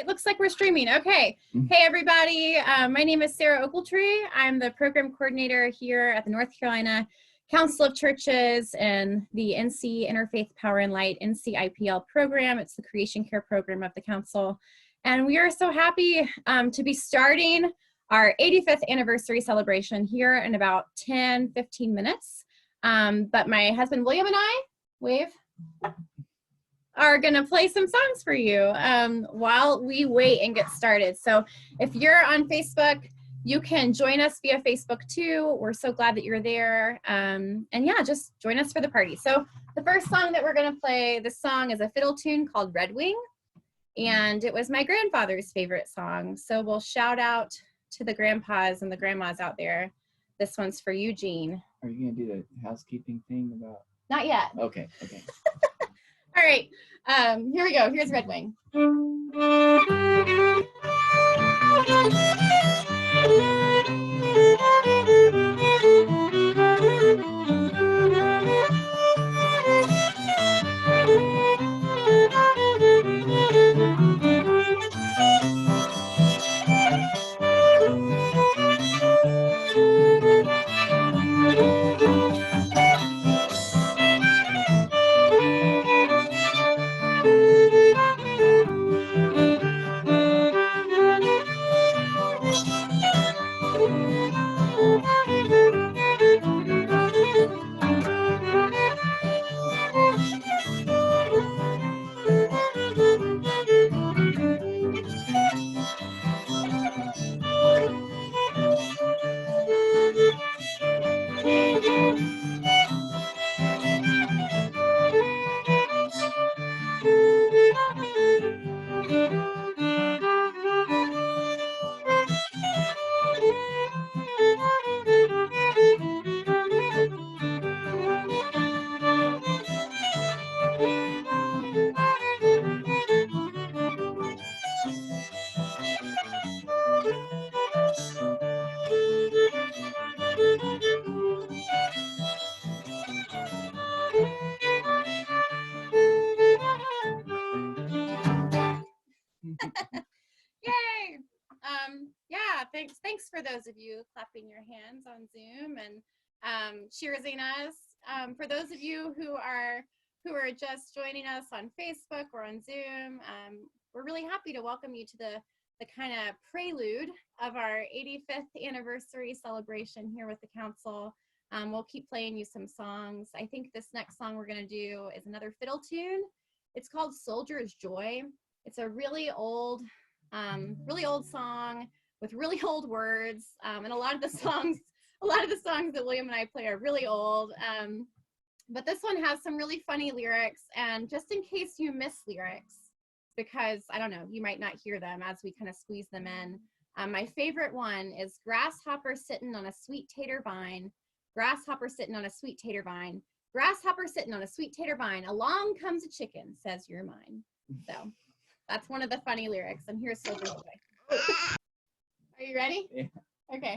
it looks like we're streaming. Okay. Hey, everybody. My name is Sarah Ogletree. I'm the program coordinator here at the North Carolina Council of Churches and the NC Interfaith Power and Light NCIPL program. It's the Creation Care program of the council. And we are so happy to be starting our 85th anniversary celebration here in about 10-15 minutes. But my husband William and I, wave, are going to play some songs for you while we wait and get started. So if you're on Facebook, you can join us via Facebook too. We're so glad that you're there. And yeah, just join us for the party. So the first song that we're going to play, this song is a fiddle tune called Red Wing. And it was my grandfather's favorite song. So we'll shout out to the grandpas and the grandmas out there. This one's for you, Gene. Are you going to do the housekeeping thing about? Not yet. Okay. All right, here we go. Here's Red Wing. Yay! Yeah, thanks for those of you clapping your hands on Zoom and cheersing us. For those of you who are just joining us on Facebook or on Zoom, we're really happy to welcome you to the kind of prelude of our 85th anniversary celebration here with the council. We'll keep playing you some songs. I think this next song we're going to do is another fiddle tune. It's called Soldier's Joy. It's a really old song with really old words, and a lot of the songs that William and I play are really old. But this one has some really funny lyrics, and just in case you miss lyrics, because I don't know, you might not hear them as we kind of squeeze them in. My favorite one is grasshopper sitting on a sweet tater vine, grasshopper sitting on a sweet tater vine, grasshopper sitting on a sweet tater vine, along comes a chicken, says you're mine. So that's one of the funny lyrics, and here's Soldier's Joy. Are you ready? Yeah. Okay.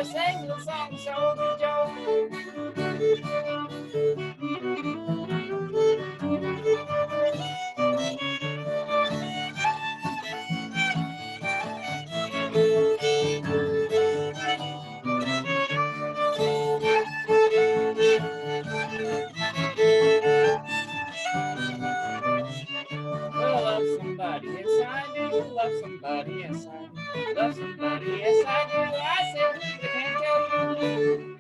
Sing the song, Soldier Joe. Well, love somebody, yes I do. Love somebody, yes I do. Love somebody, yes I do. I said I can't tell you.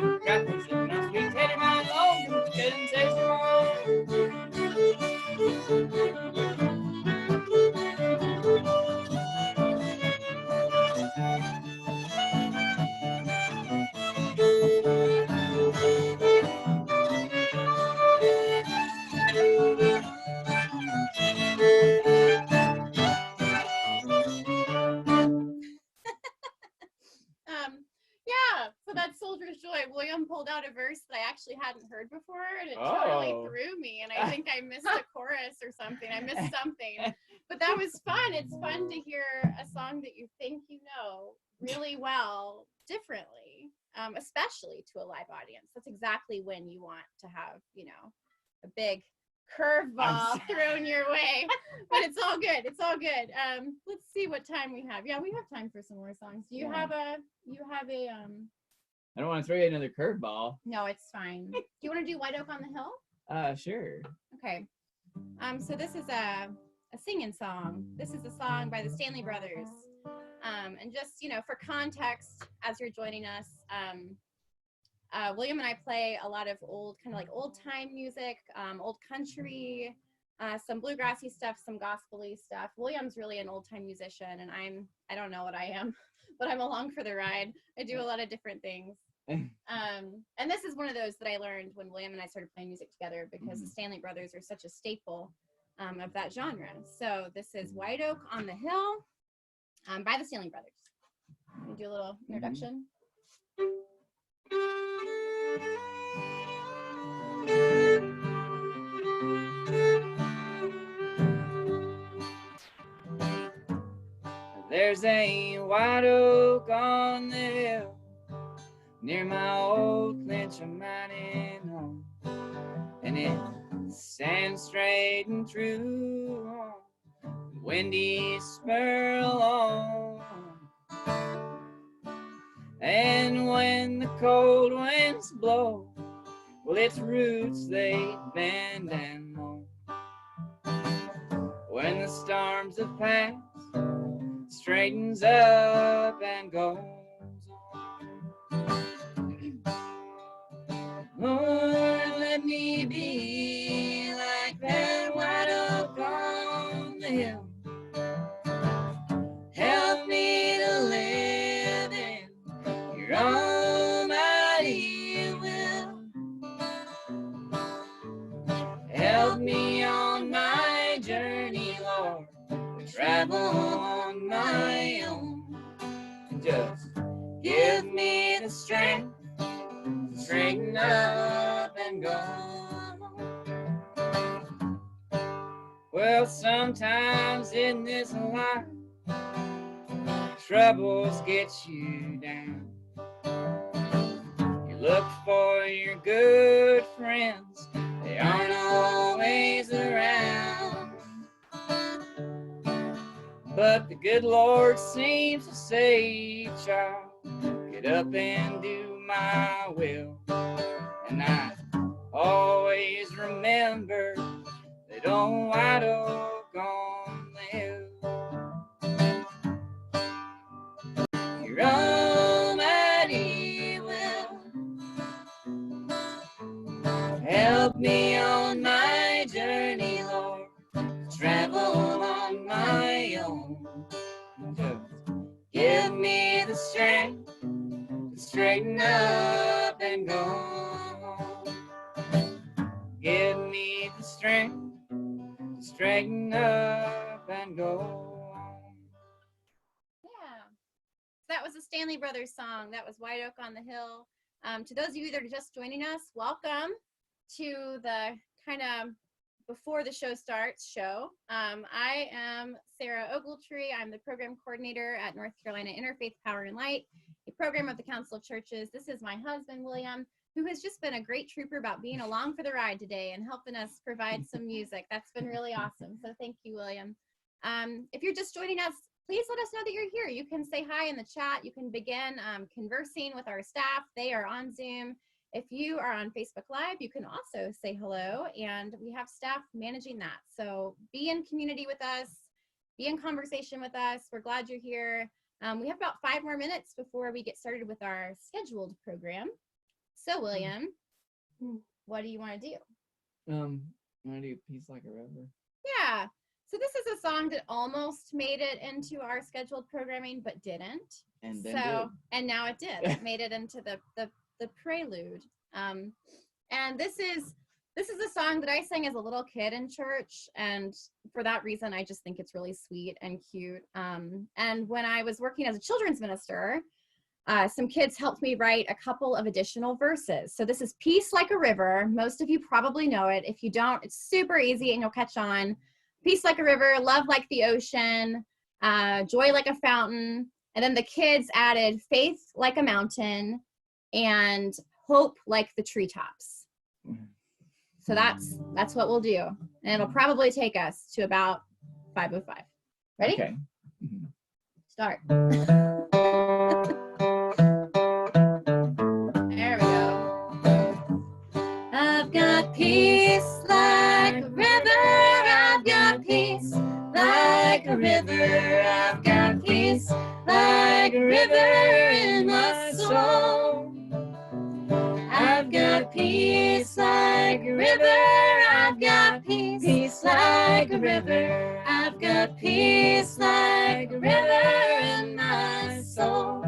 my graphics, sipping on sweet tater, my long couldn't taste them all. Yeah, so that's Soldier's Joy. William pulled out a verse that I actually hadn't heard before, and it totally Oh. threw me. And I think I missed a chorus or something. I missed something, but that was fun. It's fun to hear a song that you think you know really well differently, especially to a live audience. That's exactly when you want to have, a big curveball thrown your way. But it's all good. It's all good. Let's see what time we have. Yeah, we have time for some more songs. Do you have a I don't want to throw you another curveball. No, it's fine. Do you want to do White Oak on the Hill? Sure. Okay. So this is a singing song. This is a song by the Stanley Brothers. And just, for context, as you're joining us, William and I play a lot of old time music, old country, some bluegrassy stuff, some gospel-y stuff. William's really an old time musician, and I don't know what I am, but I'm along for the ride. I do a lot of different things. And this is one of those that I learned when William and I started playing music together, because the Stanley Brothers are such a staple of that genre. So this is White Oak on the Hill by the Stanley Brothers. Let me do a little introduction. There's a white oak on the hill near my old Clincher mining home, and it stands straight and true on the windy spur along. And when the cold winds blow, well, its roots they bend and moan. When the storms have passed, it straightens up and goes on. Lord, let me be like that white oak on the hill. Help me to live in your almighty will. Help me on my journey, Lord, to travel on my own. And just give me the strength to straighten up and go. Well, sometimes in this life, troubles get you down. You look for your good friends, they aren't always around. But the good Lord seems to say, child, get up and do my will. And I always remember that old white oak on the hill. Your almighty will help me on my journey, Lord, to travel on my own. Just give me the strength to straighten up and go. Give me the strength to straighten up and go. Yeah. That was a Stanley Brothers song. That was White Oak on the Hill. To those of you that are just joining us, welcome to the kind of before the show starts show. I am Sarah Ogletree. I'm the program coordinator at North Carolina Interfaith Power and Light, a program of the Council of Churches. This is my husband, William, who has just been a great trooper about being along for the ride today and helping us provide some music. That's been really awesome. So thank you, William. If you're just joining us, please let us know that you're here. You can say hi in the chat. You can begin conversing with our staff. They are on Zoom. If you are on Facebook Live, you can also say hello, and we have staff managing that. So be in community with us, be in conversation with us. We're glad you're here. We have about 5 more minutes before we get started with our scheduled program. So William, what do you want to do? I want to do Peace Like a River. Yeah. So this is a song that almost made it into our scheduled programming, but didn't. And then And now it did. It made it into the prelude. And this is a song that I sang as a little kid in church, and for that reason, I just think it's really sweet and cute. And when I was working as a children's minister, some kids helped me write a couple of additional verses. So this is Peace Like a River. Most of you probably know it. If you don't, it's super easy and you'll catch on. Peace like a river, love like the ocean, joy like a fountain. And then the kids added faith like a mountain and hope like the treetops. So that's what we'll do. And it'll probably take us to about 5:05. Ready? Okay. Start. There we go. I've got peace like a river. I've got peace like a river. I've got peace like a river in my soul. I've got peace like a river. I've got peace like a river. I've got peace like a river in my soul.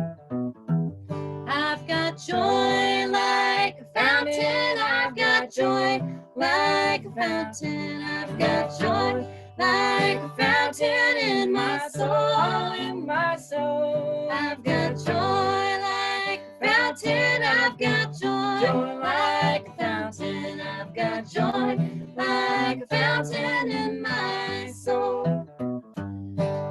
I've got joy like a fountain. I've got joy like a fountain. I've got joy like a fountain in my soul. In my soul. I've got joy like a fountain. I've got joy like a fountain. I've got joy like a fountain in my soul.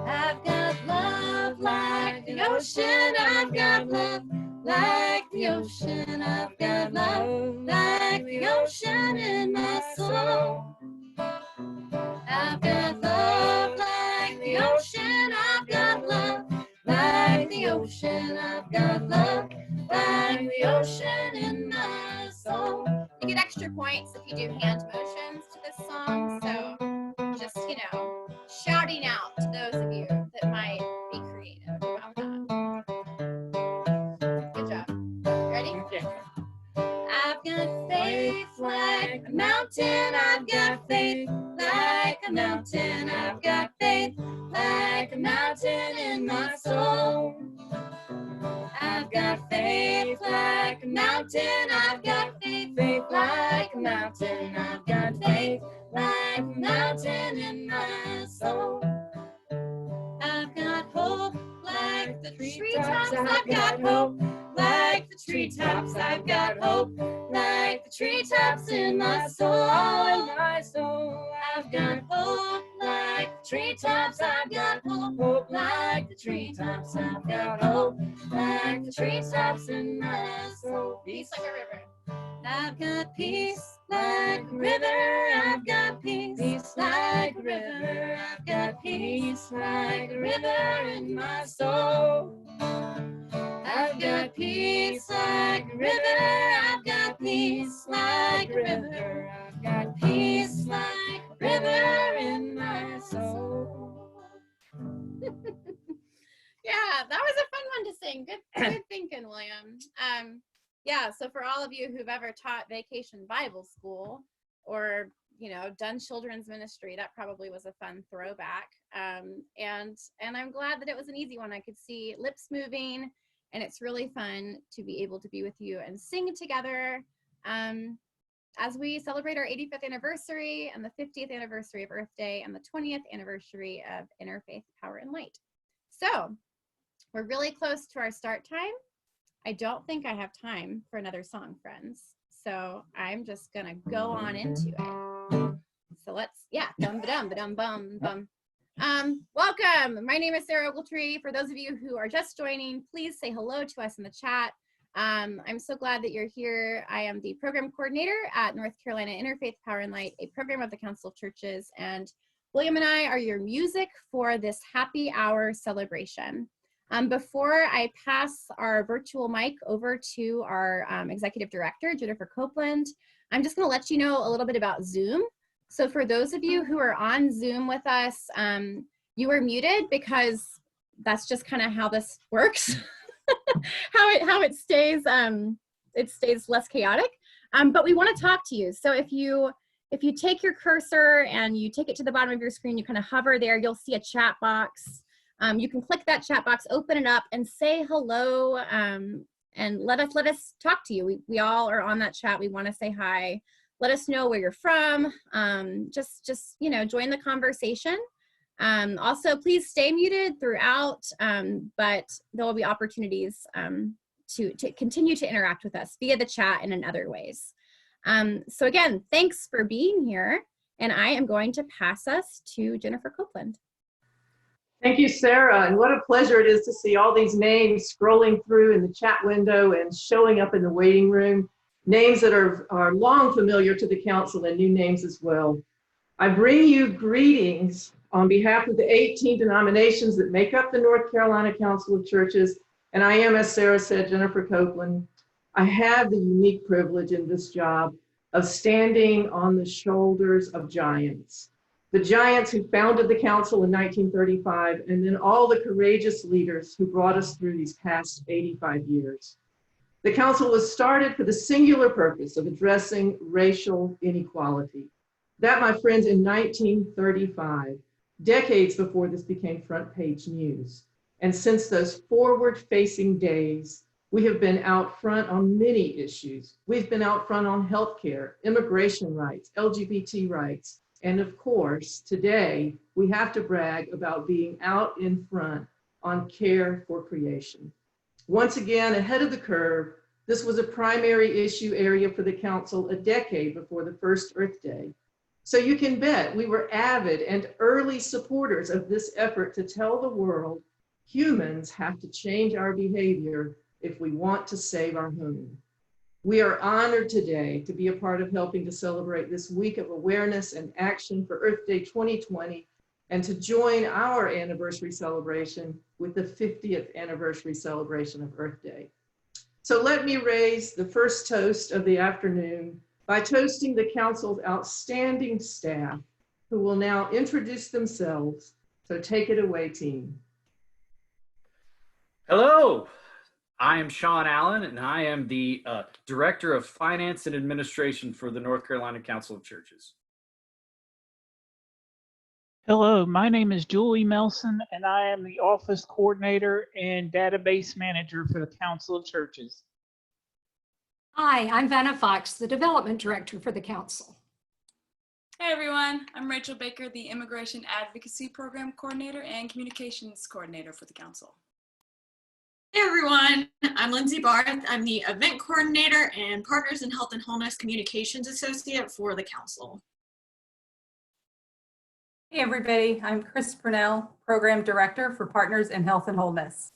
I've got love like the ocean. I've got love like the ocean. I've got love like the ocean in my soul. I've got love like the ocean. I've got love like the ocean. I've got love like the ocean in my soul. You get extra points if you do hand motions to this song. So just, shouting out to those of you that might be creative about that. Good job. Ready? I've got faith like a mountain. I've got faith like a mountain. I've got faith like a mountain in my soul. I've got faith like a mountain. I've got faith like a mountain. I've got faith like a mountain in my soul. I've got hope like the treetops. I've got hope like the treetops. I've got hope like the treetops in my soul. In my soul. I've got hope like the treetops. I've got hope like the treetops. I've got hope like the treetops in my soul. Peace like a river. I've got peace like a river. I've got peace like a river. I've got peace like a river in my soul. I've got peace like a river. I've got peace like a river. I've got peace like a river in my soul. Yeah, that was a fun one to sing. Good thinking, William. Yeah, so for all of you who've ever taught Vacation Bible School or, done children's ministry, that probably was a fun throwback. And I'm glad that it was an easy one. I could see lips moving, and it's really fun to be able to be with you and sing together as we celebrate our 85th anniversary and the 50th anniversary of Earth Day and the 20th anniversary of Interfaith Power and Light. So we're really close to our start time. I don't think I have time for another song, friends. So I'm just gonna go on into it. So let's, bum. Welcome. My name is Sarah Ogletree. For those of you who are just joining, please say hello to us in the chat. I'm so glad that you're here. I am the program coordinator at North Carolina Interfaith Power and Light, a program of the Council of Churches, and William and I are your music for this happy hour celebration. Before I pass our virtual mic over to our executive director, Jennifer Copeland, I'm just going to let you know a little bit about Zoom. So for those of you who are on Zoom with us, you are muted because that's just kind of how this works, how it stays it stays less chaotic. But we want to talk to you. So if you take your cursor and you take it to the bottom of your screen, you kind of hover there, you'll see a chat box. You can click that chat box, open it up, and say hello, and let us talk to you. We all are on that chat. We want to say hi. Let us know where you're from. Just join the conversation. Also, please stay muted throughout, but there will be opportunities to continue to interact with us via the chat and in other ways. So again, thanks for being here, and I am going to pass us to Jennifer Copeland. Thank you, Sarah, and what a pleasure it is to see all these names scrolling through in the chat window and showing up in the waiting room. Names that are long familiar to the council and new names as well. I bring you greetings on behalf of the 18 denominations that make up the North Carolina Council of Churches, and I am, as Sarah said, Jennifer Copeland. I have the unique privilege in this job of standing on the shoulders of giants. The giants who founded the council in 1935, and then all the courageous leaders who brought us through these past 85 years. The council was started for the singular purpose of addressing racial inequality. That, my friends, in 1935, decades before this became front page news. And since those forward-facing days, we have been out front on many issues. We've been out front on healthcare, immigration rights, LGBT rights, and of course, today, we have to brag about being out in front on care for creation. Once again, ahead of the curve, this was a primary issue area for the council a decade before the first Earth Day. So you can bet we were avid and early supporters of this effort to tell the world humans have to change our behavior if we want to save our home. We are honored today to be a part of helping to celebrate this week of awareness and action for Earth Day 2020 and to join our anniversary celebration with the 50th anniversary celebration of Earth Day. So let me raise the first toast of the afternoon by toasting the council's outstanding staff, who will now introduce themselves. So take it away, team. Hello, I am Sean Allen, and I am the Director of Finance and Administration for the North Carolina Council of Churches. Hello, my name is Julie Melson, and I am the Office Coordinator and Database Manager for the Council of Churches. Hi, I'm Vanna Fox, the Development Director for the Council. Hey everyone, I'm Rachel Baker, the Immigration Advocacy Program Coordinator and Communications Coordinator for the Council. Hey everyone, I'm Lindsay Barth. I'm the Event Coordinator and Partners in Health and Wholeness Communications Associate for the Council. Hey everybody, I'm Chris Purnell, Program Director for Partners in Health and Wholeness.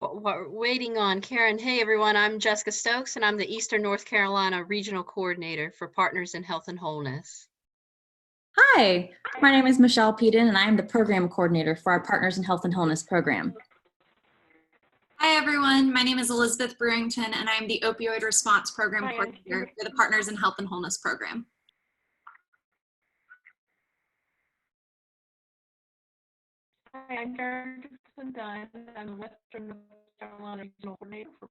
We're waiting on Karen. Hey everyone, I'm Jessica Stokes and I'm the Eastern North Carolina Regional Coordinator for Partners in Health and Wholeness. Hi, my name is Michelle Peden and I am the Program Coordinator for our Partners in Health and Wholeness program. Hi everyone, my name is Elizabeth Brewington and I'm the Opioid Response Program Coordinator for the Partners in Health and Wholeness program. Hi, I'm Karen Dunn. I'm the Western North Carolina Regional Coordinator for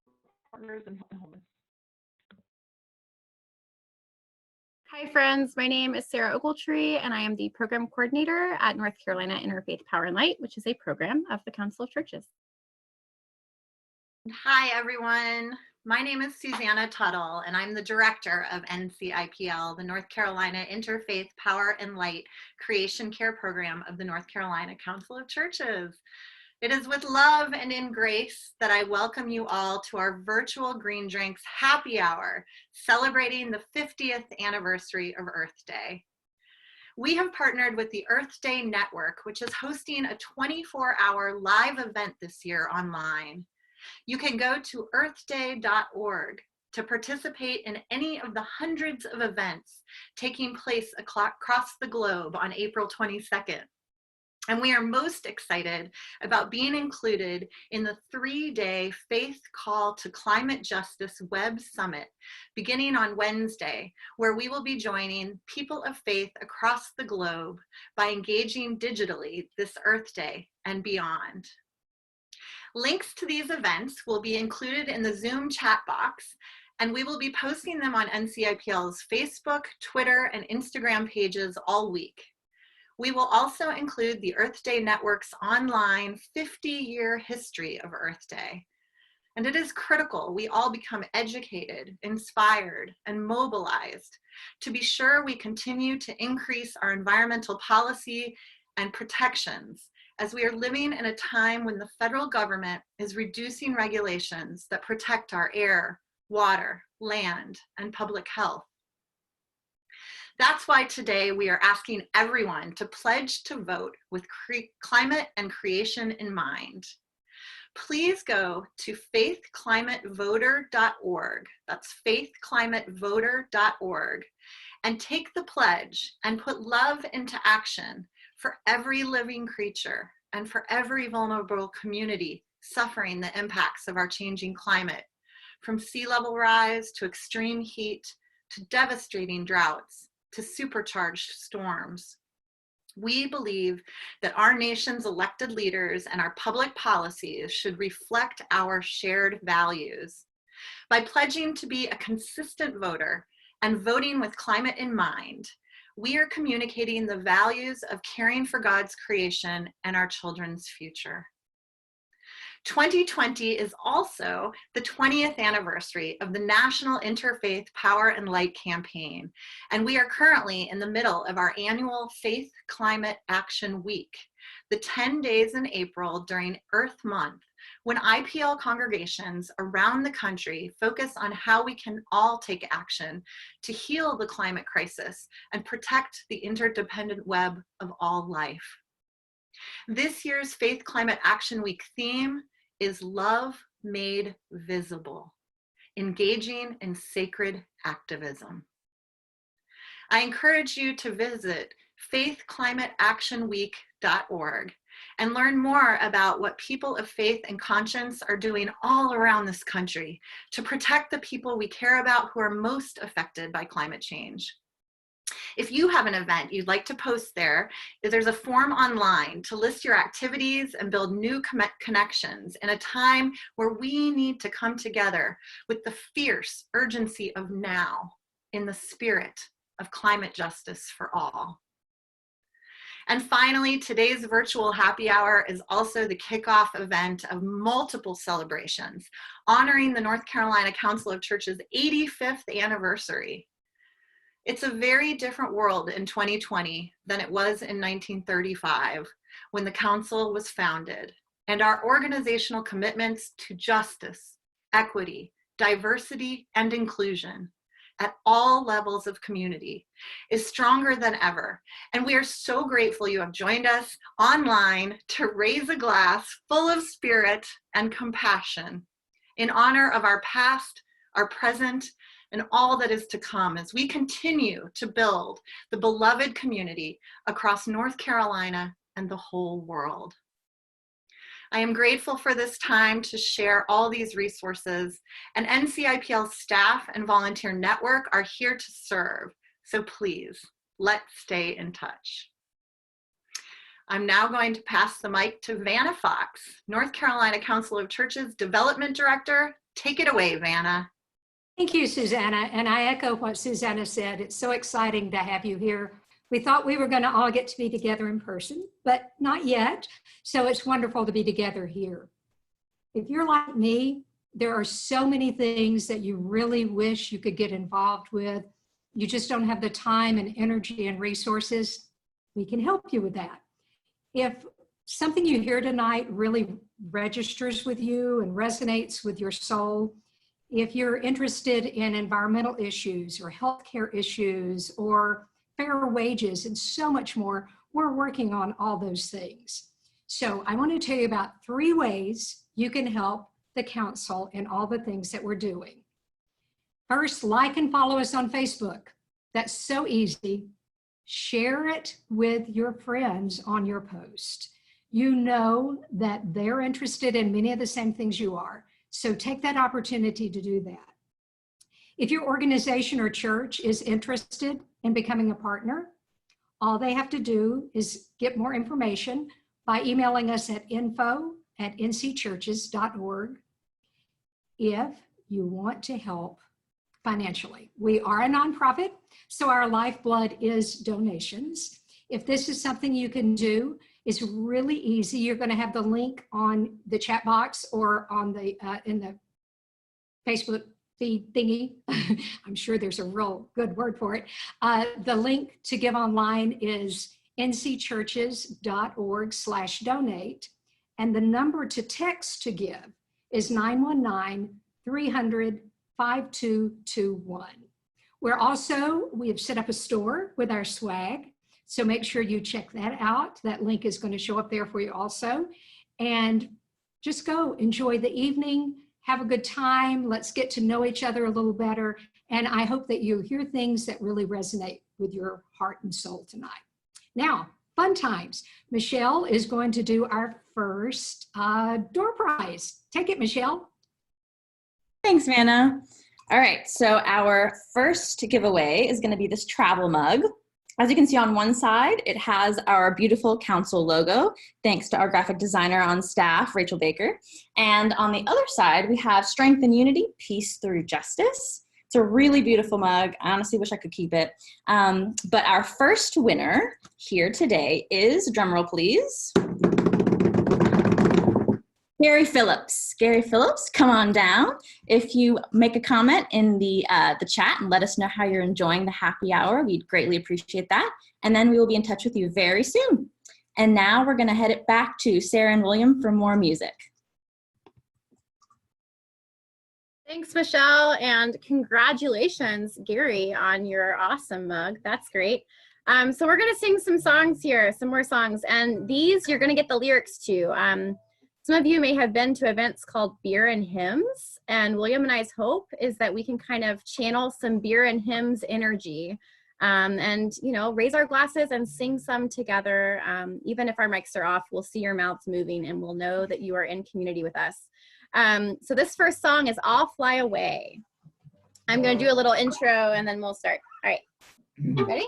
Partners in Health and Wholeness. Hi friends, my name is Sarah Ogletree and I am the Program Coordinator at North Carolina Interfaith Power and Light, which is a program of the Council of Churches. Hi everyone, my name is Susanna Tuttle and I'm the Director of NCIPL, the North Carolina Interfaith Power and Light Creation Care Program of the North Carolina Council of Churches. It is with love and in grace that I welcome you all to our virtual Green Drinks Happy Hour, celebrating the 50th anniversary of Earth Day. We have partnered with the Earth Day Network, which is hosting a 24-hour live event this year online. You can go to earthday.org to participate in any of the hundreds of events taking place across the globe on April 22nd. And we are most excited about being included in the 3-day Faith Call to Climate Justice Web Summit beginning on Wednesday, where we will be joining people of faith across the globe by engaging digitally this Earth Day and beyond. Links to these events will be included in the Zoom chat box, and we will be posting them on NCIPL's Facebook, Twitter, and Instagram pages all week. We will also include the Earth Day Network's online 50-year history of Earth Day. And it is critical we all become educated, inspired, and mobilized to be sure we continue to increase our environmental policy and protections, as we are living in a time when the federal government is reducing regulations that protect our air, water, land, and public health. That's why today we are asking everyone to pledge to vote with climate and creation in mind. Please go to faithclimatevoter.org, that's faithclimatevoter.org, and take the pledge and put love into action for every living creature and for every vulnerable community suffering the impacts of our changing climate, from sea level rise to extreme heat to devastating droughts to supercharged storms. We believe that our nation's elected leaders and our public policies should reflect our shared values. By pledging to be a consistent voter and voting with climate in mind, we are communicating the values of caring for God's creation and our children's future. 2020 is also the 20th anniversary of the National Interfaith Power and Light campaign, and we are currently in the middle of our annual Faith Climate Action Week, the 10 days in April during Earth Month, when IPL congregations around the country focus on how we can all take action to heal the climate crisis and protect the interdependent web of all life. This year's Faith Climate Action Week theme is Love Made Visible, engaging in sacred activism. I encourage you to visit faithclimateactionweek.org and learn more about what people of faith and conscience are doing all around this country to protect the people we care about who are most affected by climate change. If you have an event you'd like to post there, there's a form online to list your activities and build new connections in a time where we need to come together with the fierce urgency of now in the spirit of climate justice for all. And finally, today's virtual happy hour is also the kickoff event of multiple celebrations honoring the North Carolina Council of Churches' 85th anniversary. It's a very different world in 2020 than it was in 1935 when the council was founded, and our organizational commitments to justice, equity, diversity, and inclusion at all levels of community is stronger than ever. And we are so grateful you have joined us online to raise a glass full of spirit and compassion in honor of our past, our present, and all that is to come as we continue to build the beloved community across North Carolina and the whole world. I am grateful for this time to share all these resources, and NCIPL staff and volunteer network are here to serve, so please, let's stay in touch. I'm now going to pass the mic to Vanna Fox, North Carolina Council of Churches Development Director. Take it away, Vanna. Thank you, Susanna. And I echo what Susanna said. It's so exciting to have you here. We thought we were going to all get to be together in person, but not yet. So it's wonderful to be together here. If you're like me, there are so many things that you really wish you could get involved with. You just don't have the time and energy and resources. We can help you with that. If something you hear tonight really registers with you and resonates with your soul, if you're interested in environmental issues or healthcare issues or fair wages and so much more, we're working on all those things. So I want to tell you about 3 ways you can help the council in all the things that we're doing. First, like and follow us on Facebook. That's so easy. Share it with your friends on your post. You know that they're interested in many of the same things you are. So take that opportunity to do that. If your organization or church is interested in becoming a partner, all they have to do is get more information by emailing us at info@ncchurches.org if you want to help financially. We are a nonprofit, so our lifeblood is donations. If this is something you can do, it's really easy. You're going to have the link on the chat box or on the in the Facebook feed thingy. I'm sure there's a real good word for it. The link to give online is ncchurches.org/donate, and the number to text to give is 919-300-5221. We have set up a store with our swag, so make sure you check that out. That link is going to show up there for you also. And just go enjoy the evening, have a good time. Let's get to know each other a little better. And I hope that you hear things that really resonate with your heart and soul tonight. Now, fun times. Michelle is going to do our first door prize. Take it, Michelle. Thanks, Vanna. All right, so our first giveaway is going to be this travel mug. As you can see on one side, it has our beautiful council logo, thanks to our graphic designer on staff, Rachel Baker. And on the other side, we have strength and unity, peace through justice. It's a really beautiful mug. I honestly wish I could keep it. But our first winner here today is, drumroll please, Gary Phillips. Gary Phillips, come on down. If you make a comment in the chat and let us know how you're enjoying the happy hour, we'd greatly appreciate that. And then we will be in touch with you very soon. And now we're gonna head it back to Sarah and William for more music. Thanks, Michelle, and congratulations, Gary, on your awesome mug. That's great. So we're gonna sing some songs here, some more songs, and these you're gonna get the lyrics to. Some of you may have been to events called Beer and Hymns, and William and I's hope is that we can kind of channel some Beer and Hymns energy and, you know, raise our glasses and sing some together. Even if our mics are off, we'll see your mouths moving and we'll know that you are in community with us. So this first song is I'll Fly Away. I'm going to do a little intro and then we'll start. All right, ready?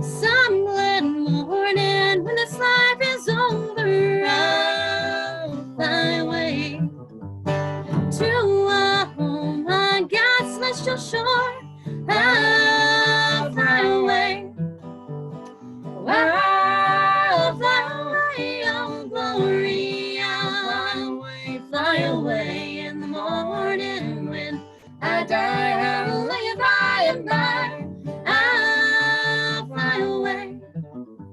Some glad morning when this life is over, I'll fly away to a home on God's celestial shore. I'll fly away. I'll fly away, oh glory. I'll fly away in the morning when I die. Hallelujah, by and by. I'll fly away.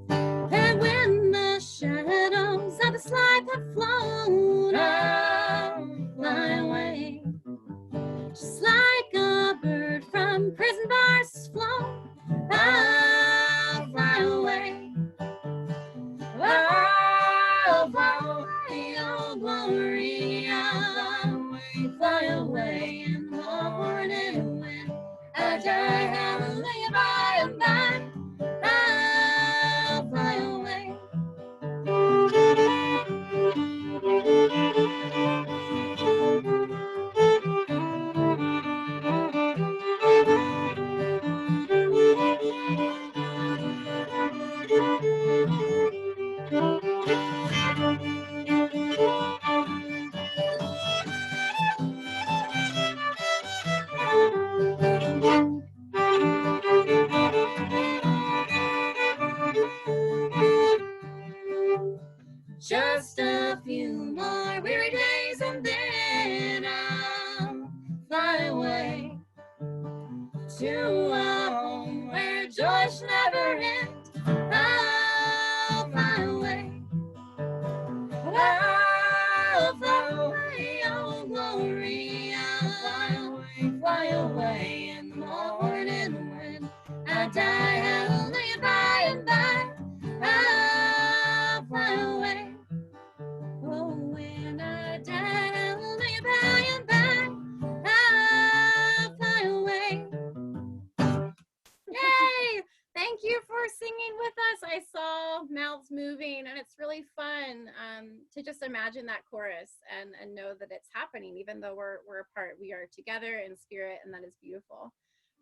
And when the shadows of this life have flown, I'll fly away. Just like a bird from prison bars flown, I'll fly away. I'll fly away, oh glory. I'll fly away in the morning when I die. Hallelujah, by and by. I'll fly away. Just a few more weary days and then I'll fly away to a home where joy should never end. I'll fly away. I'll fly away, oh glory. I'll fly away in the morning when die, hallelujah, by and by, I'll fly away. Oh, when I die, hallelujah, by and by, I'll fly away. Yay! Thank you for singing with us. I saw mouths moving, and it's really fun to just imagine that chorus and know that it's happening, even though we're apart. We are together in spirit, and that is beautiful.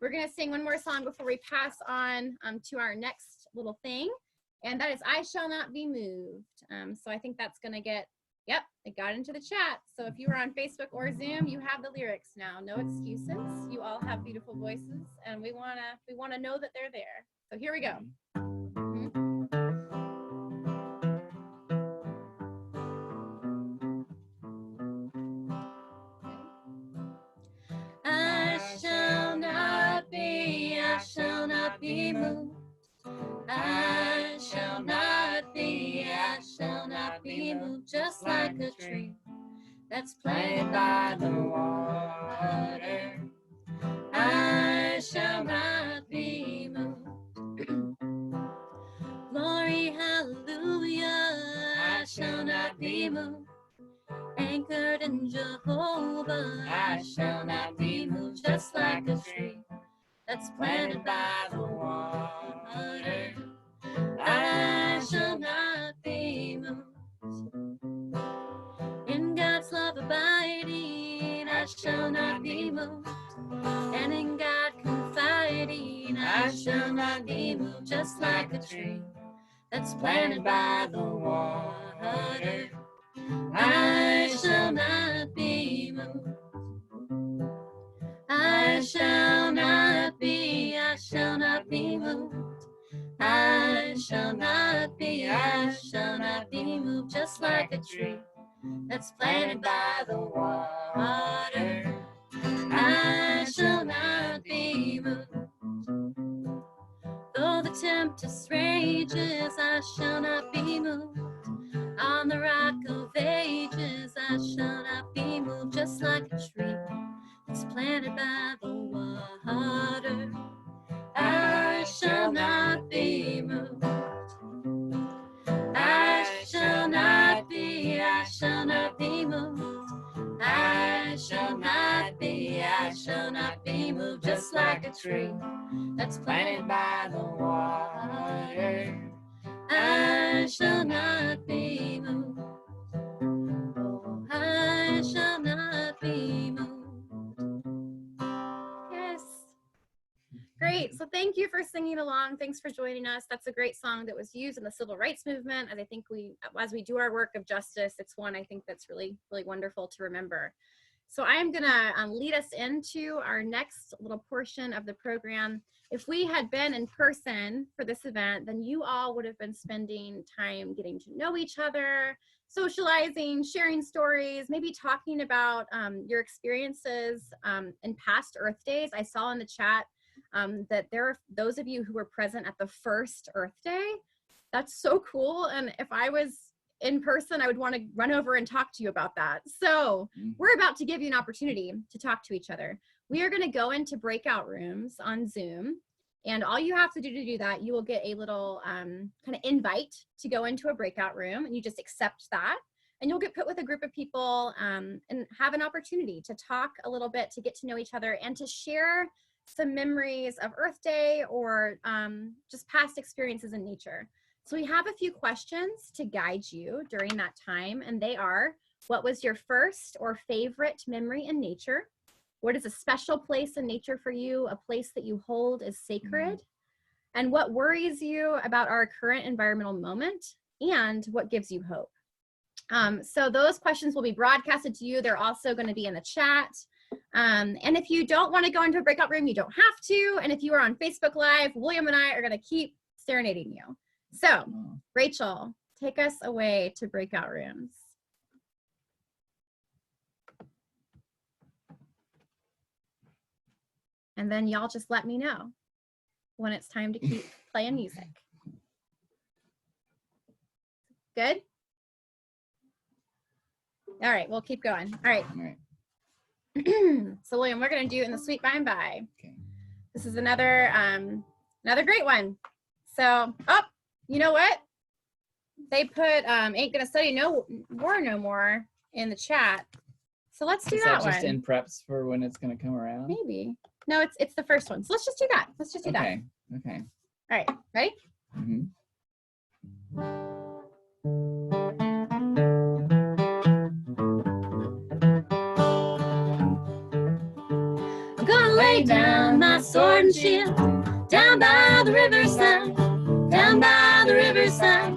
We're gonna sing one more song before we pass on to our next little thing, and that is "I Shall Not Be Moved." So I think that's gonna get, yep, it got into the chat. So if you were on Facebook or Zoom, you have the lyrics now. No excuses. You all have beautiful voices, and we wanna know that they're there. So here we go. I shall not be moved. I shall not be moved, just like a tree that's planted by the water. I shall not be moved. Glory, hallelujah, I shall not be moved. Anchored in Jehovah, I shall not be moved, just like a tree that's planted by the water. I shall not be moved. In God's love abiding, I shall not be moved. And in God confiding, I shall not be moved, just like a tree that's planted by the water. I shall not be moved. I shall not be moved. I shall not be moved, just like a tree that's planted by the water. I shall not be moved. Though the tempest rages, I shall not be moved. On the rock of ages, I shall not be moved, just like a tree that's planted by the water. I shall not be moved. I shall not be moved. I shall not be moved, just like a tree that's planted by the water. I shall not be moved. Oh, I shall not be moved. Yes. Great. So thank you for singing along. Thanks for joining us. That's a great song that was used in the civil rights movement. And I think as we do our work of justice, it's one I think that's really, really wonderful to remember. So I'm gonna lead us into our next little portion of the program. If we had been in person for this event, then you all would have been spending time getting to know each other, socializing, sharing stories, maybe talking about your experiences in past Earth Days. I saw in the chat that there are those of you who were present at the first Earth Day. That's so cool. And if I was in person, I would want to run over and talk to you about that. So we're about to give you an opportunity to talk to each other. We are going to go into breakout rooms on Zoom. And all you have to do that, you will get a little kind of invite to go into a breakout room, and you just accept that. And you'll get put with a group of people and have an opportunity to talk a little bit, to get to know each other, and to share some memories of Earth Day or just past experiences in nature. So we have a few questions to guide you during that time, and they are: what was your first or favorite memory in nature? What is a special place in nature for you, a place that you hold as sacred? And what worries you about our current environmental moment? And what gives you hope? So those questions will be broadcasted to you. They're also going to be in the chat. And if you don't want to go into a breakout room, you don't have to. And if you are on Facebook Live, William and I are going to keep serenading you. So, Rachel, take us away to breakout rooms. And then y'all just let me know when it's time to keep playing music. Good? All right, we'll keep going. All right. So William, we're gonna do In the Sweet By and By. Okay. This is another Another great one. So, oh, you know what? They put ain't gonna study no more in the chat. So let's do Is that that just one. in preps for when it's gonna come around? Maybe. No, it's the first one. So let's just do that. Let's just do that. Okay. Okay. All right. Ready? Mm-hmm. I'm gonna lay down my sword and shield down by the riverside, down by the riverside,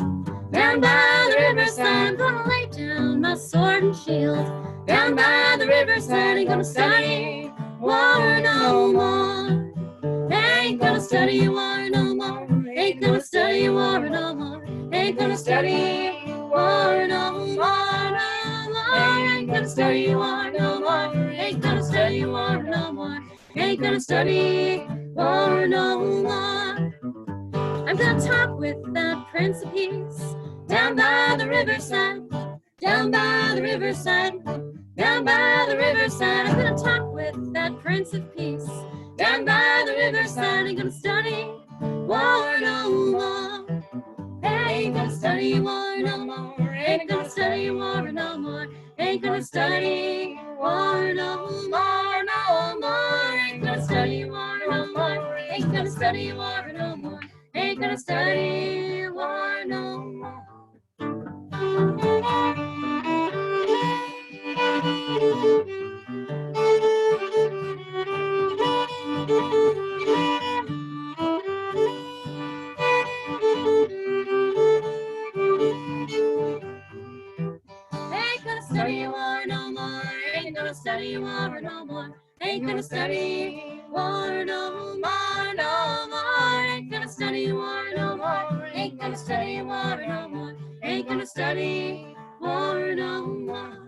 down by the riverside. I'm gonna lay down my sword and shield down by the riverside. Ain't gonna study war no more. Ain't gonna study war no more. Ain't gonna study war no more. Ain't gonna study war no more, no more. Ain't gonna study war no more. Ain't gonna study war no more. Ain't gonna study war no more. I'm gonna talk with that Prince of Peace down by the riverside, down by the riverside, down by the riverside. I'm gonna talk with that Prince of Peace down by the riverside. Ain't gonna study war no more. Ain't gonna study war no more. Ain't gonna study war no more. Ain't gonna study war no more, no more. Ain't gonna study war no more. Ain't gonna study war no more. Ain't gonna study war no more. Ain't gonna study war no more. Ain't gonna study war no more. Ain't gonna study war no more, no more. Ain't gonna study war no more. Ain't gonna study war no more. Ain't gonna study war no more.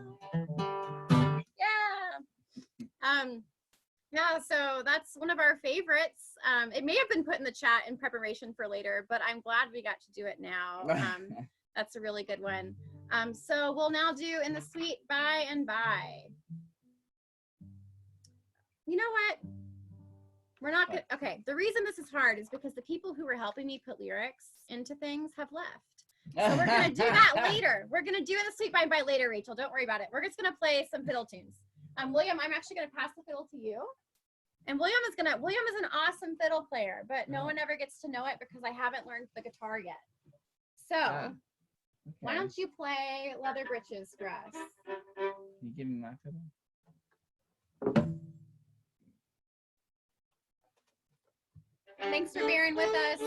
Yeah, so that's one of our favorites. It may have been put in the chat in preparation for later, but I'm glad we got to do it now. That's a really good one. So we'll now do In the Sweet By and By. You know what? We're not gonna, okay, the reason this is hard is because the people who were helping me put lyrics into things have left. So we're gonna do that later. We're gonna do In the Sweet By and By later, Rachel. Don't worry about it. We're just gonna play some fiddle tunes. William, I'm actually gonna pass the fiddle to you. And William is an awesome fiddle player, but no one ever gets to know it because I haven't learned the guitar yet. So why don't you play Leather Britches for us? You give me my fiddle. Thanks for bearing with us.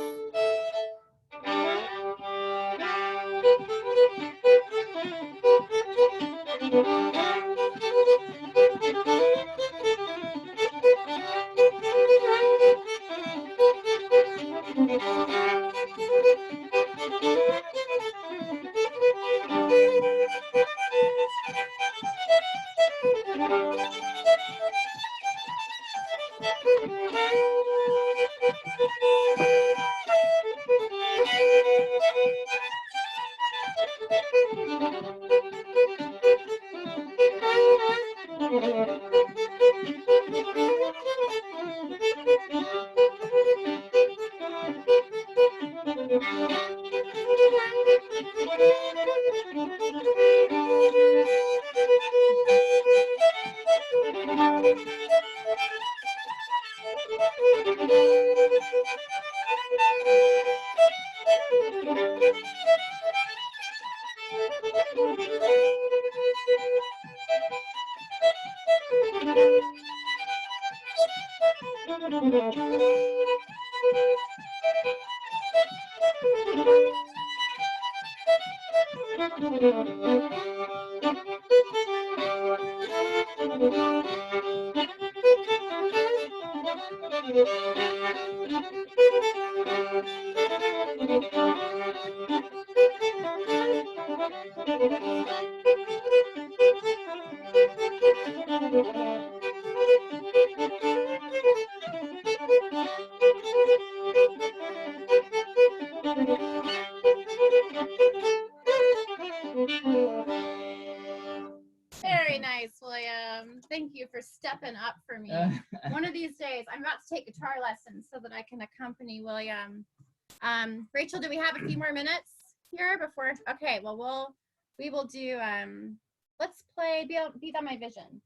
Very nice, William. Thank you for stepping up for me. One of these days, I'm about to take guitar lessons so that I can accompany William. Rachel, do we have a few more minutes here before? Okay, well, we will do, let's play Be Thou My Vision.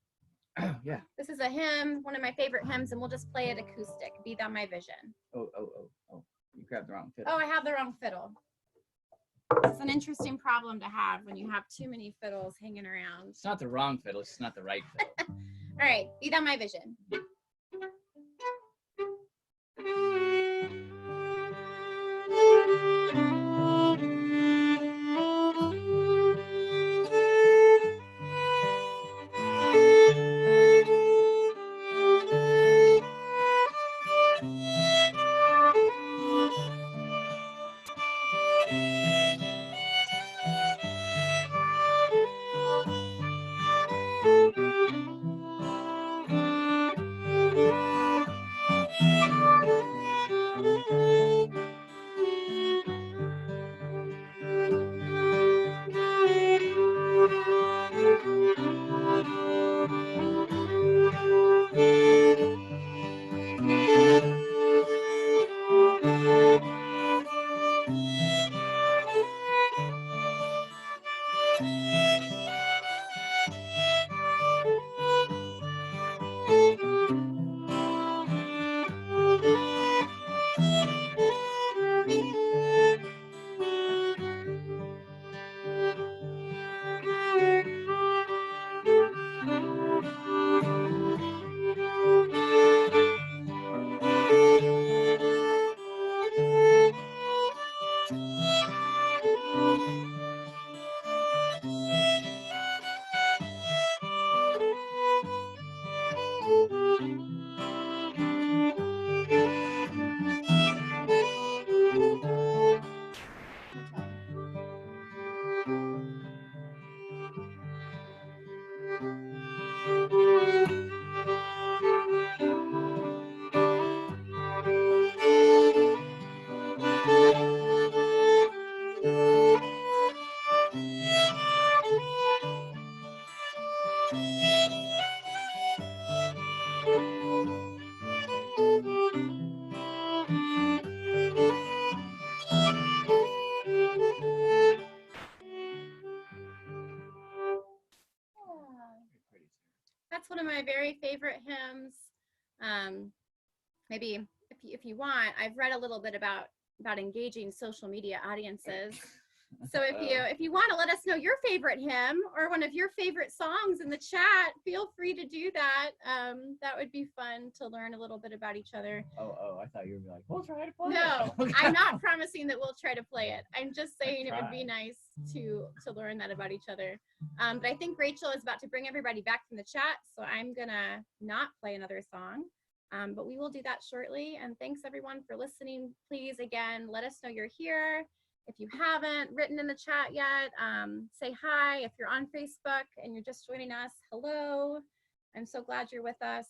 Oh, yeah. This is a hymn, one of my favorite hymns, and we'll just play it acoustic. Be Thou My Vision. Oh. You grabbed the wrong fiddle. Oh, I have the wrong fiddle. It's an interesting problem to have when you have too many fiddles hanging around. It's not the wrong fiddle, it's just not the right fiddle. All right, Be Thou My Vision. That's one of my very favorite hymns. Maybe if you want, I've read a little bit about engaging social media audiences. So if you want to let us know your favorite hymn or one of your favorite songs in the chat, feel free to do that. That would be fun to learn a little bit about each other. Oh, I thought you were like, we'll try to play No, it. I'm not promising that we'll try to play it. I'm just saying it would be nice to learn that about each other. But I think Rachel is about to bring everybody back from the chat, so I'm gonna not play another song. But we will do that shortly. And thanks everyone for listening. Please, again, let us know you're here. If you haven't written in the chat yet, say hi. If you're on Facebook and you're just joining us, hello. I'm so glad you're with us.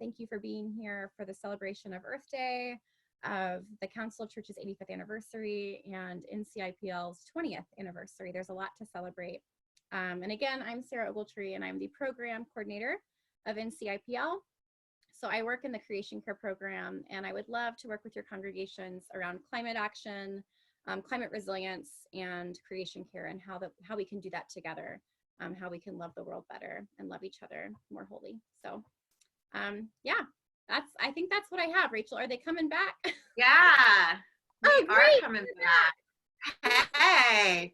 Thank you for being here for the celebration of Earth Day, of the Council of Churches' 85th anniversary, and NCIPL's 20th anniversary. There's a lot to celebrate. And again, I'm Sarah Ogletree, and I'm the program coordinator of NCIPL. So I work in the Creation Care program, and I would love to work with your congregations around climate action, climate resilience, and creation care, and how we can do that together, how we can love the world better and love each other more wholly. So yeah, I think that's what I have. Rachel, are they coming back? Yeah, oh, they are coming back. Hey,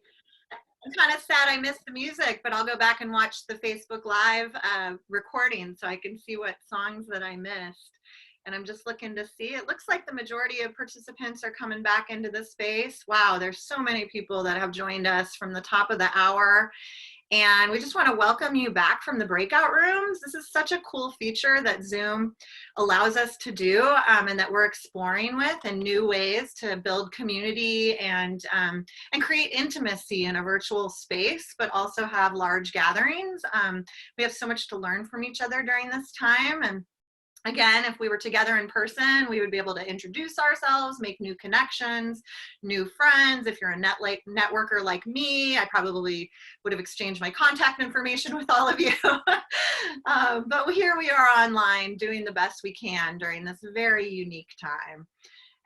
I'm kind of sad I missed the music, but I'll go back and watch the Facebook Live recording so I can see what songs that I missed. And I'm just looking to see, it looks like the majority of participants are coming back into the space. Wow, there's so many people that have joined us from the top of the hour. And we just want to welcome you back from the breakout rooms. This is such a cool feature that Zoom allows us to do and that we're exploring with, and new ways to build community and create intimacy in a virtual space, but also have large gatherings. We have so much to learn from each other during this time. And Again, if we were together in person, we would be able to introduce ourselves, make new connections, new friends. If you're a networker like me, I probably would have exchanged my contact information with all of you. But here we are online doing the best we can during this very unique time.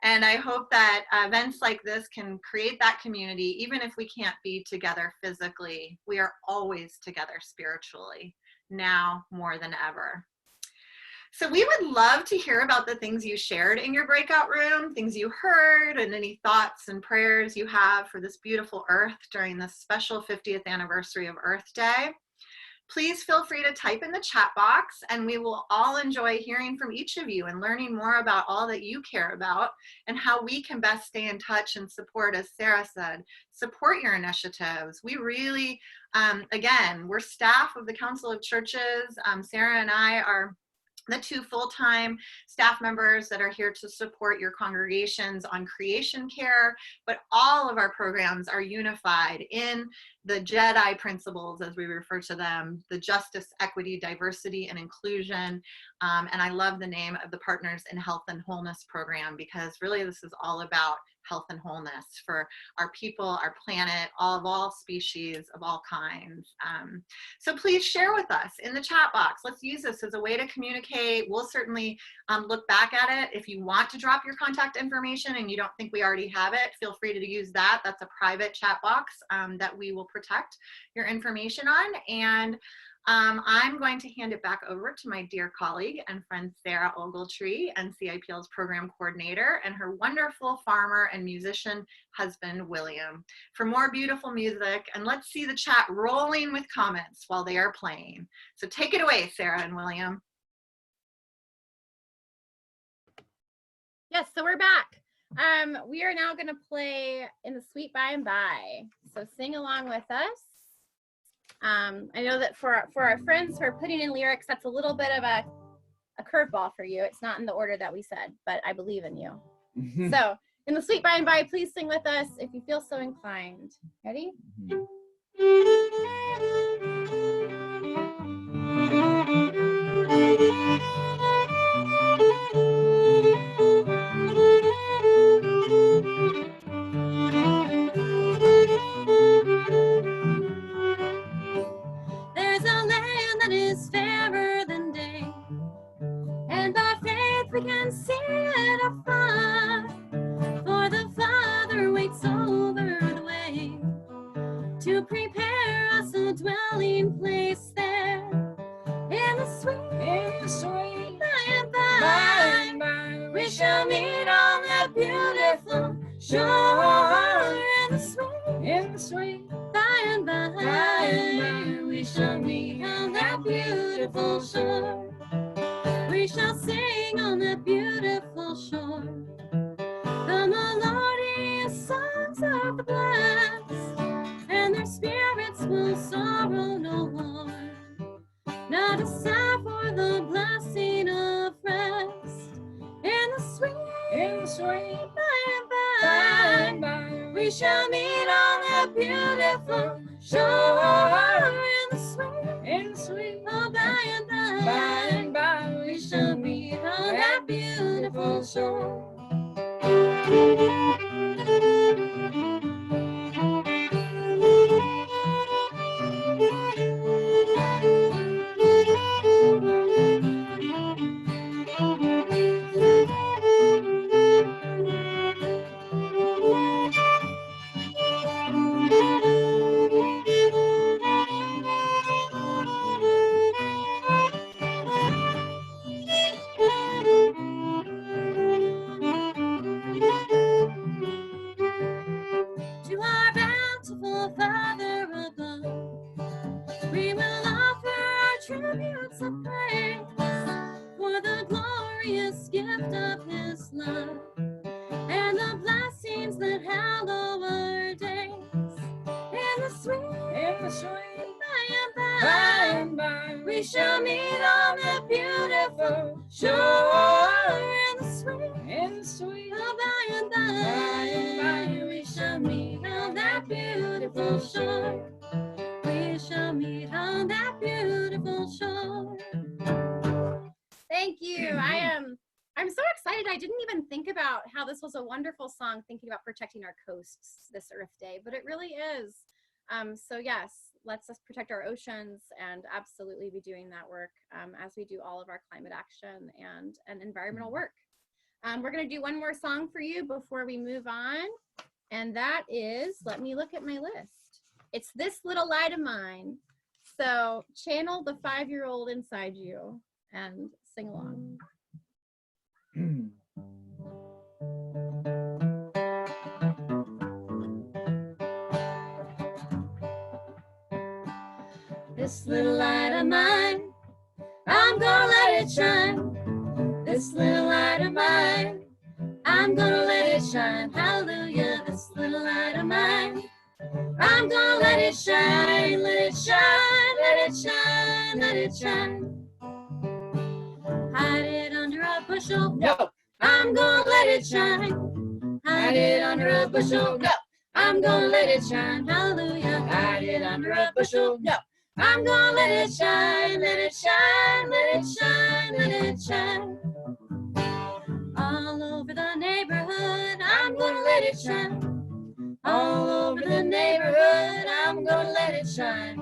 And I hope that events like this can create that community, even if we can't be together physically. We are always together spiritually, now more than ever. So we would love to hear about the things you shared in your breakout room, things you heard, and any thoughts and prayers you have for this beautiful earth during this special 50th anniversary of Earth Day. Please feel free to type in the chat box, and we will all enjoy hearing from each of you and learning more about all that you care about and how we can best stay in touch and support, as Sarah said, support your initiatives. We really, again, we're staff of the Council of Churches. Sarah and I are the 2 full-time staff members that are here to support your congregations on creation care, but all of our programs are unified in the JEDI principles, as we refer to them, the justice, equity, diversity, and inclusion. And I love the name of the Partners in Health and Wholeness program, because really this is all about health and wholeness for our people, our planet, all species of all kinds. So please share with us in the chat box. Let's use this as a way to communicate. We'll certainly look back at it. If you want to drop your contact information and you don't think we already have it, feel free to use that. That's a private chat box that we will protect your information on. And I'm going to hand it back over to my dear colleague and friend Sarah Ogletree, NCIPL's program coordinator, and her wonderful farmer and musician husband, William, for more beautiful music. And let's see the chat rolling with comments while they are playing. So take it away, Sarah and William. Yes, so we're back. We are now going to play In the Sweet By and By. So sing along with us. I know that for our friends who are putting in lyrics, that's a little bit of a curveball for you. It's not in the order that we said, but I believe in you. So, In the Sweet By and By, please sing with us if you feel so inclined. Ready? There's a land that is fairer than day, and by faith we can see it afar. For the Father waits over the way to prepare us a dwelling place there. In the sweet by and by, we shall meet on that beautiful shore. In the sweet by and by, we shall meet on that beautiful shore. We shall sing on that beautiful shore the melodious songs of the blessed, and their spirits will sorrow no more. Not a sigh for the blessing of rest. In the sweet by and by, we shall meet on that beautiful shore. In the sweet oh, by and by, we shall meet on that beautiful shore. To our bountiful Father above, we will offer our tributes of praise for the glorious gift of His love and the blessings that hallow our days. In the sweet by and by, we shall meet on that beautiful shore. In the sweet oh, by and by, we shall meet on that beautiful shore. We shall meet on that beautiful shore. Thank you. I'm so excited. I didn't even think about how this was a wonderful song, thinking about protecting our coasts this Earth Day, but it really is. So yes, let's protect our oceans and absolutely be doing that work as we do all of our climate action and environmental work. We're going to do one more song for you before we move on. And that is, let me look at my list. It's This Little Light of Mine. So channel the 5-year-old inside you and sing along. This little light of mine, I'm gonna let it shine. This little light of mine, I'm gonna let it shine. Hallelujah, this little light of mine, I'm gonna let it shine, let it shine, let it shine, let it shine. Hide it under a bushel, no, I'm gonna let it shine. Hide it under a bushel, no, I'm gonna let it shine. Hallelujah, hide it under a bushel, no, I'm gonna let it shine, let it shine, let it shine, let it shine. All over the neighborhood, I'm gonna let it shine. All over the neighborhood, I'm gonna let it shine.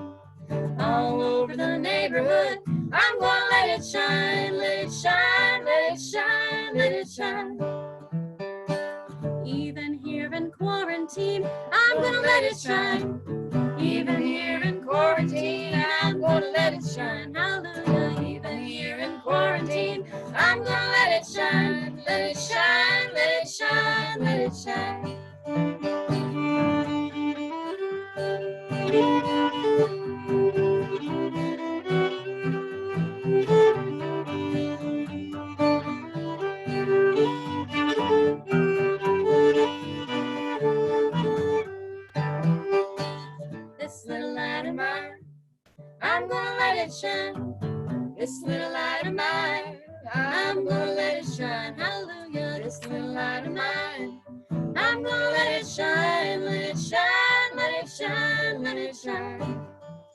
All over the neighborhood, I'm gonna let it shine, let it shine, let it shine, let it shine. Even here in quarantine, I'm gonna let it shine. Even here in quarantine, I'm gonna let it shine. Hallelujah. Even here in quarantine, I'm gonna let it shine. Let it shine, let it shine, let it shine. This little light of mine, I'm gonna let it shine. This little light of mine, I'm gonna let it shine. Hallelujah. This little light of mine, I'm gonna let it shine. Let it shine, let it shine, let it shine.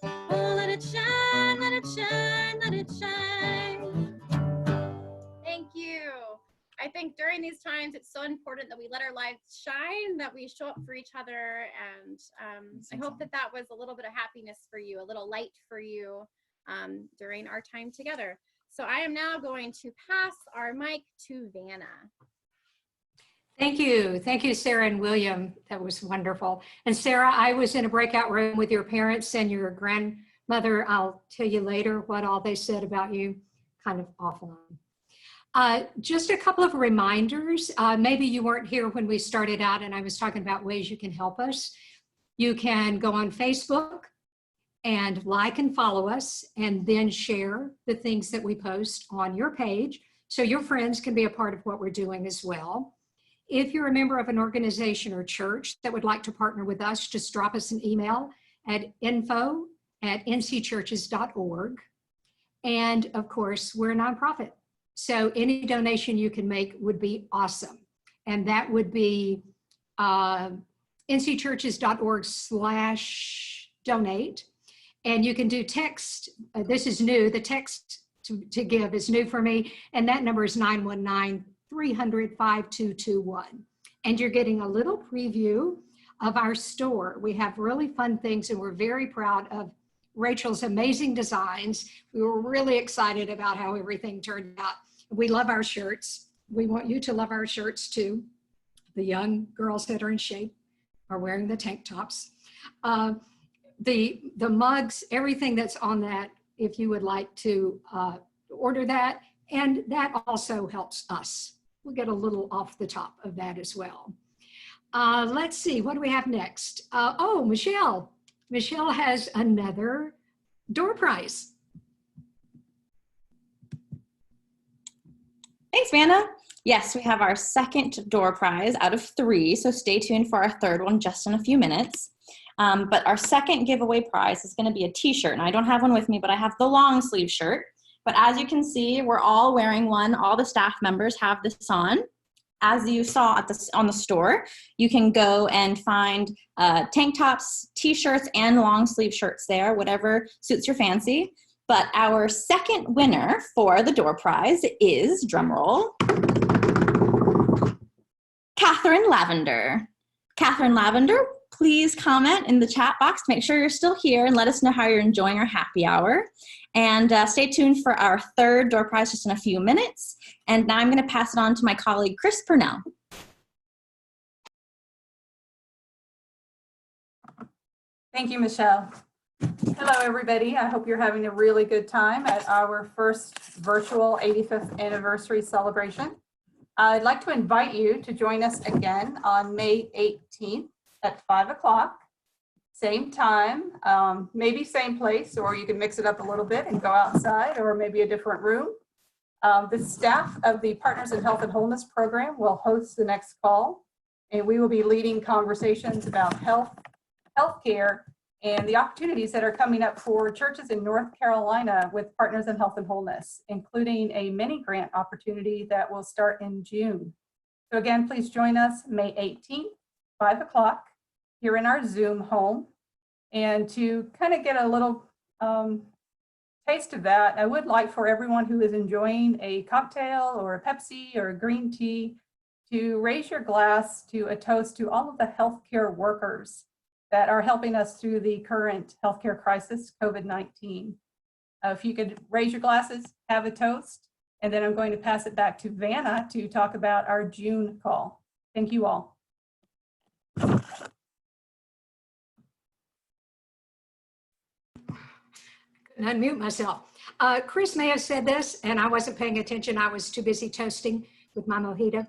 Oh, let it shine, let it shine, let it shine. Thank you. I think during these times, it's so important that we let our lights shine, that we show up for each other. And I hope that that was a little bit of happiness for you, a little light for you during our time together. So I am now going to pass our mic to Vanna. Thank you. Thank you, Sarah and William. That was wonderful. And Sarah, I was in a breakout room with your parents and your grandmother. I'll tell you later what all they said about you, kind of offline. Just a couple of reminders. Maybe you weren't here when we started out and I was talking about ways you can help us. You can go on Facebook and like and follow us and then share the things that we post on your page so your friends can be a part of what we're doing as well. If you're a member of an organization or church that would like to partner with us, just drop us an email at info@ncchurches.org. And of course, we're a nonprofit. So any donation you can make would be awesome. And that would be ncchurches.org/donate. And you can do text. This is new. The text to give is new for me. And that number is 919-300-5221. And you're getting a little preview of our store. We have really fun things and we're very proud of Rachel's amazing designs. We were really excited about how everything turned out. We love our shirts. We want you to love our shirts too. The young girls that are in shape are wearing the tank tops. The mugs, everything that's on that, if you would like to order that, and that also helps us. We'll get a little off the top of that as well. Let's see, what do we have next? Oh, Michelle. Michelle has another door prize. Thanks, Vanna. Yes, we have our second door prize out of 3, so stay tuned for our third one just in a few minutes. But our second giveaway prize is going to be a t-shirt, and I don't have one with me, but I have the long sleeve shirt. But as you can see, we're all wearing one. All the staff members have this on. As you saw on the store, you can go and find tank tops, t-shirts, and long sleeve shirts there, whatever suits your fancy. But our second winner for the door prize is, drumroll, Catherine Lavender. Catherine Lavender, please comment in the chat box to make sure you're still here and let us know how you're enjoying our happy hour. And stay tuned for our third door prize just in a few minutes. And now I'm going to pass it on to my colleague, Chris Purnell. Thank you, Michelle. Hello, everybody. I hope you're having a really good time at our first virtual 85th anniversary celebration. I'd like to invite you to join us again on May 18th at 5 o'clock, same time, maybe same place, or you can mix it up a little bit and go outside or maybe a different room. The staff of the Partners in Health and Wholeness program will host the next call, and we will be leading conversations about healthcare, and the opportunities that are coming up for churches in North Carolina with Partners in Health and Wholeness, including a mini grant opportunity that will start in June. So again, please join us May 18th, 5 o'clock, here in our Zoom home. And to kind of get a little taste of that, I would like for everyone who is enjoying a cocktail or a Pepsi or a green tea to raise your glass to a toast to all of the healthcare workers that are helping us through the current healthcare crisis, COVID-19. If you could raise your glasses, have a toast, and then I'm going to pass it back to Vanna to talk about our June call. Thank you all. Couldn't unmute myself. Chris may have said this, and I wasn't paying attention. I was too busy toasting with my mojito.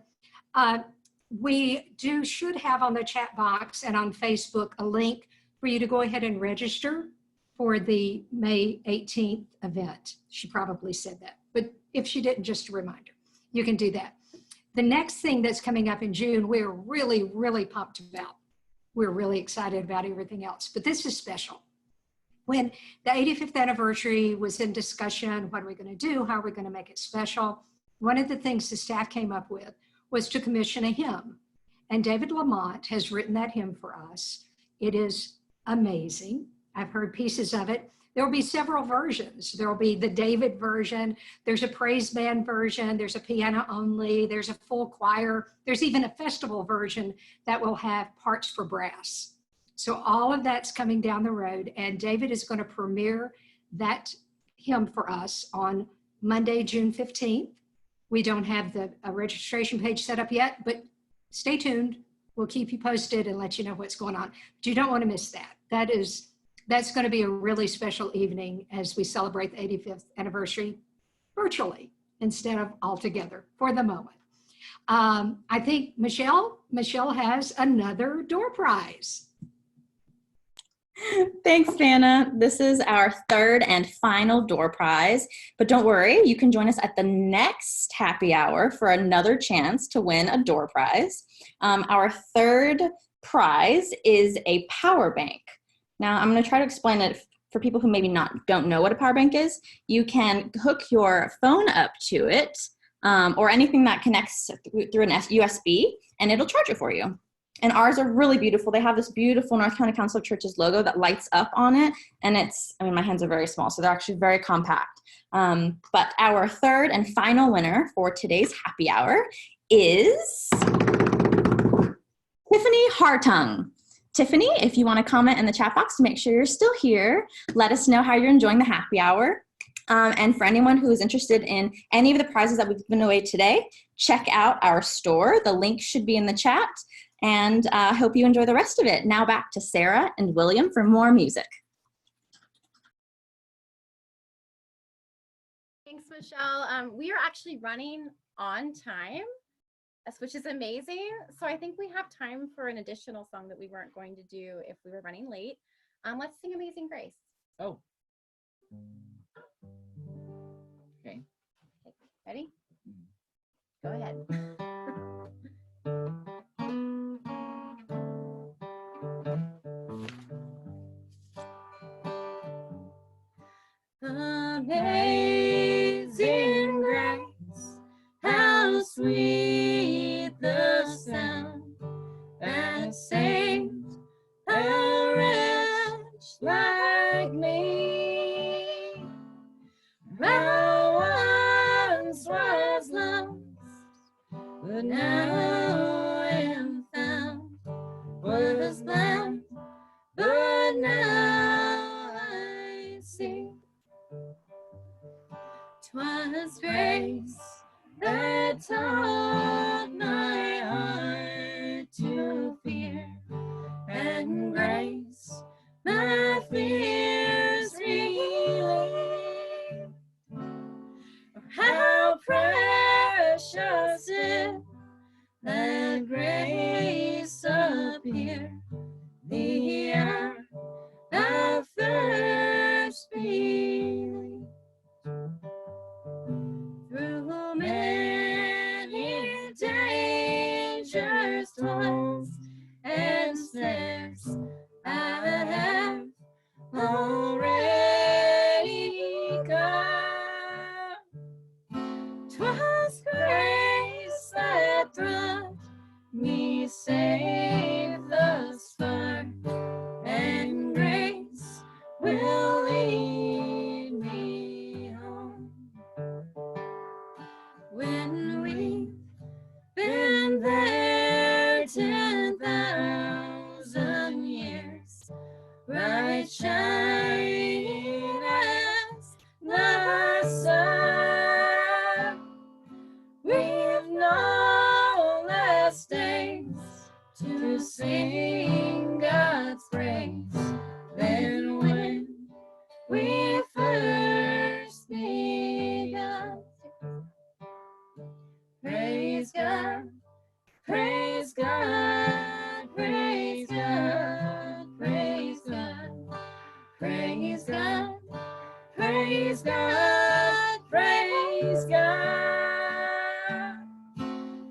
We should have on the chat box and on Facebook a link for you to go ahead and register for the May 18th event. She probably said that, but if she didn't, just a reminder, you can do that. The next thing that's coming up in June, we're really, really pumped about. We're really excited about everything else, but this is special. When the 85th anniversary was in discussion, what are we going to do? How are we going to make it special? One of the things the staff came up with was to commission a hymn. And David Lamont has written that hymn for us. It is amazing. I've heard pieces of it. There will be several versions. There will be the David version. There's a praise band version. There's a piano only. There's a full choir. There's even a festival version that will have parts for brass. So all of that's coming down the road, and David is going to premiere that hymn for us on Monday, June 15th. We don't have a registration page set up yet, but stay tuned. We'll keep you posted and let you know what's going on. But you don't want to miss that. That's going to be a really special evening as we celebrate the 85th anniversary virtually instead of all together for the moment. I think Michelle has another door prize. Thanks, Vanna. This is our third and final door prize, but don't worry, you can join us at the next happy hour for another chance to win a door prize. Our third prize is a power bank. Now, I'm going to try to explain it for people who maybe don't know what a power bank is. You can hook your phone up to it or anything that connects through an USB, and it'll charge it for you. And ours are really beautiful. They have this beautiful North Carolina Council of Churches logo that lights up on it. And my hands are very small, so they're actually very compact. But our third and final winner for today's happy hour is Tiffany Hartung. Tiffany, if you want to comment in the chat box to make sure you're still here, let us know how you're enjoying the happy hour. And for anyone who is interested in any of the prizes that we've given away today, check out our store. The link should be in the chat. And I hope you enjoy the rest of it. Now back to Sarah and William for more music. Thanks, Michelle. We are actually running on time, which is amazing. So I think we have time for an additional song that we weren't going to do if we were running late. Let's sing Amazing Grace. Oh. Okay. Ready? Go ahead. Amazing grace, how sweet the sound that saved a wretch like me. but now am found. Was blind, but now I see. 'Twas grace that taught my heart to fear, and grace my fears relieved. How precious it that grace appear the hour I first believed. Through many dangers, toils, and snares, I have already come. 'Twas grace that brought me safe thus far, and grace will lead me home. When we've been there 10,000 years, bright shining as the sun, we've no less days to sing God's praise than when we first begun. Praise God, praise God, praise God, praise God, praise God, praise God, praise God,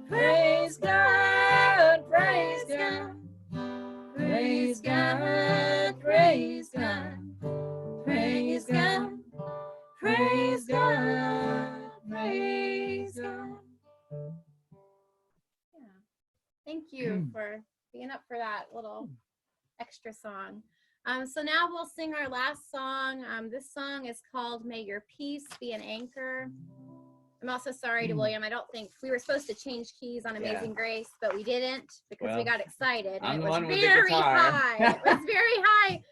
praise God, praise God, praise God, praise God, praise God, praise God, praise God. Thank you for being up for that little extra song. So now we'll sing our last song. This song is called May Your Peace Be an Anchor. I'm also sorry to William. I don't think we were supposed to change keys on Amazing Grace, but we didn't because we got excited. I'm And the it was one with the very guitar. high. It was very high.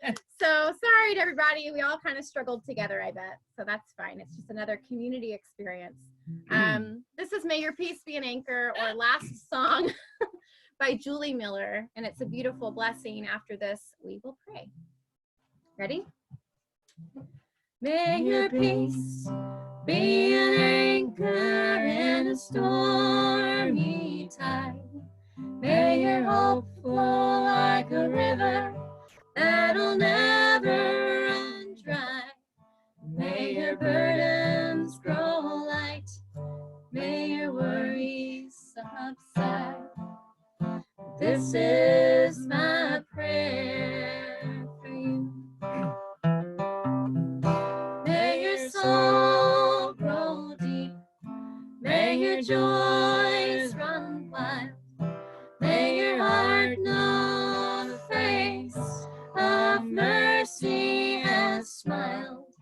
So sorry to everybody. We all kind of struggled together, I bet. So that's fine. It's just another community experience. This is May Your Peace Be an Anchor, or Last Song by Julie Miller. And it's a beautiful blessing. After this, we will pray. Ready? May your peace be an anchor in a stormy tide. May your hope flow like a river that'll never run dry. May your burdens grow light. May your worries subside. This is my prayer for you. May your soul grow deep. May your joys run wild. May your heart know the face of mercy has smiled.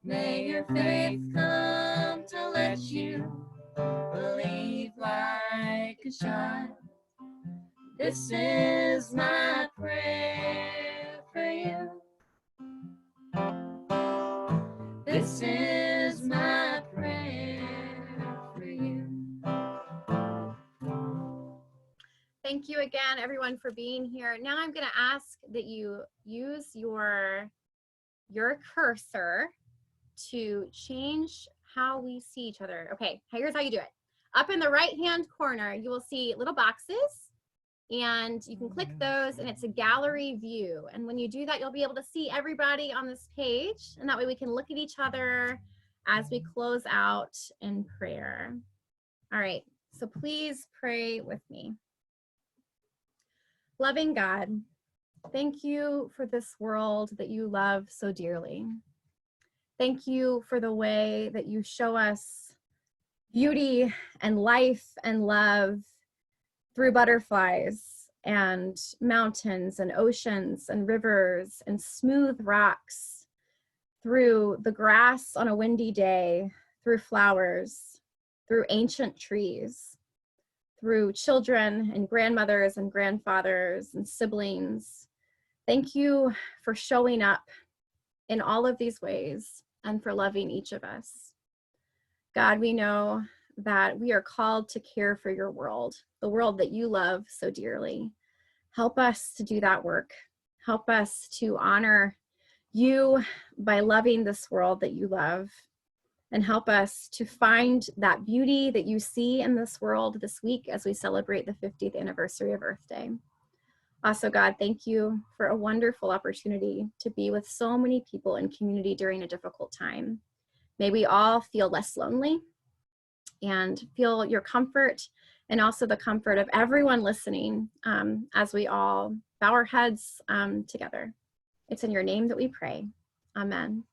May your faith come to let you believe like a child. This is my prayer for you. This is my prayer for you. Thank you again, everyone, for being here. Now I'm going to ask that you use your cursor to change how we see each other. Okay, here's how you do it. Up in the right-hand corner, you will see little boxes, and you can click those, and it's a gallery view. And when you do that, you'll be able to see everybody on this page, and that way we can look at each other as we close out in prayer. All right, so please pray with me. Loving God, thank you for this world that you love so dearly. Thank you for the way that you show us beauty and life and love through butterflies and mountains and oceans and rivers and smooth rocks, through the grass on a windy day, through flowers, through ancient trees, through children and grandmothers and grandfathers and siblings. Thank you for showing up in all of these ways and for loving each of us. God, we know that we are called to care for your world, the world that you love so dearly. Help us to do that work. Help us to honor you by loving this world that you love, and help us to find that beauty that you see in this world this week as we celebrate the 50th anniversary of Earth Day. Also, God, thank you for a wonderful opportunity to be with so many people in community during a difficult time. May we all feel less lonely and feel your comfort, and also the comfort of everyone listening as we all bow our heads together. It's in your name that we pray. Amen.